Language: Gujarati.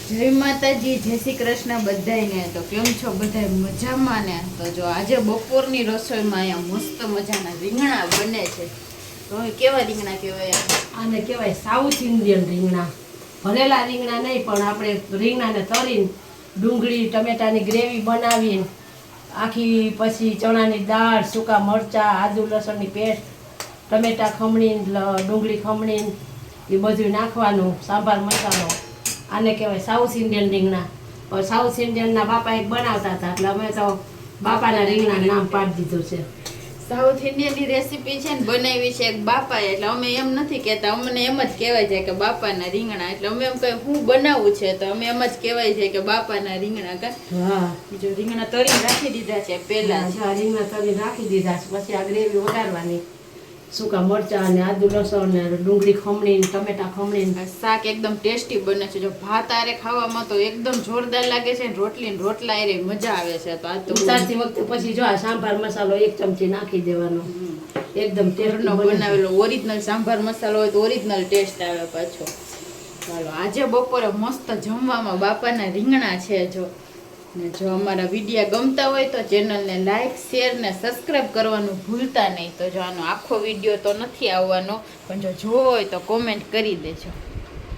જય માતાજી, જય શ્રી કૃષ્ણ બધાને। તો કેમ છો બધા? મજામાં ને? તો જો આજે બપોરની રસોઈમાં અહીંયા મસ્ત મજાના રીંગણા બને છે। તો કેવા રીંગણા કહેવાય? આને કહેવાય સાઉથ ઇન્ડિયન રીંગણા। ભરેલા રીંગણા નહીં, પણ આપણે રીંગણાને તળીને ડુંગળી ટમેટાની ગ્રેવી બનાવીને આખી પછી ચણાની દાળ, સૂકા મરચાં, આદુ લસણની પેસ્ટ, ટમેટા ખમણીને ડુંગળી ખમણીને એ બધું નાખવાનું, સાંભાર મસાલો। આને કહેવાય સાઉથ ઇન્ડિયન રીંગણા। પણ સાઉથ ઇન્ડિયનના બાપા એક બનાવતા હતા, એટલે અમે તો બાપાના રીંગણાનું નામ પાડી દીધું છે। સાઉથ ઇન્ડિયનની રેસીપી છે ને, બનાવી છે એક બાપાએ, એટલે અમે એમ નથી કહેતા, અમને એમ જ કહેવાય છે કે બાપાના રીંગણા। એટલે અમે એમ કહે હું બનાવું છે તો અમે એમ જ કહેવાય છે કે બાપાના રીંગણા। કા હા, બીજું રીંગણા તળી રાખી દીધા છે પહેલા। રીંગણા તળીને રાખી દીધા છે, પછી આ ગ્રેવી વઘારવાની, સૂકા મરચાં ને આદુ લસણ ને ડુંગળી ખમણીને ટમેટા ખમણીને। શાક એકદમ ટેસ્ટી બને છે। જો ભાત આરે ખાવામાં તો એકદમ જોરદાર લાગે છે, રોટલી ને રોટલા આરે મજા આવે છે। તો આ તો ઉતારતી વખતે પછી જો આ સાંભાર મસાલો 1 ચમચી નાખી દેવાનો, એકદમ ઘરનો બનાવેલો ઓરિજિનલ સાંભાર મસાલો હોય તો ઓરિજિનલ ટેસ્ટ આવે પાછો। ચાલો આજે બપોરે મસ્ત જમવામાં બાપાના રીંગણા છે। ને જો અમારા વિડીયો ગમતા હોય તો ચેનલને લાઈક, શેર ને સબસ્ક્રાઈબ કરવાનું ભૂલતા નહીં। તો જો આનો આખો વિડીયો તો નથી આવવાનો, પણ જો જોવો હોય તો કોમેન્ટ કરી દેજો।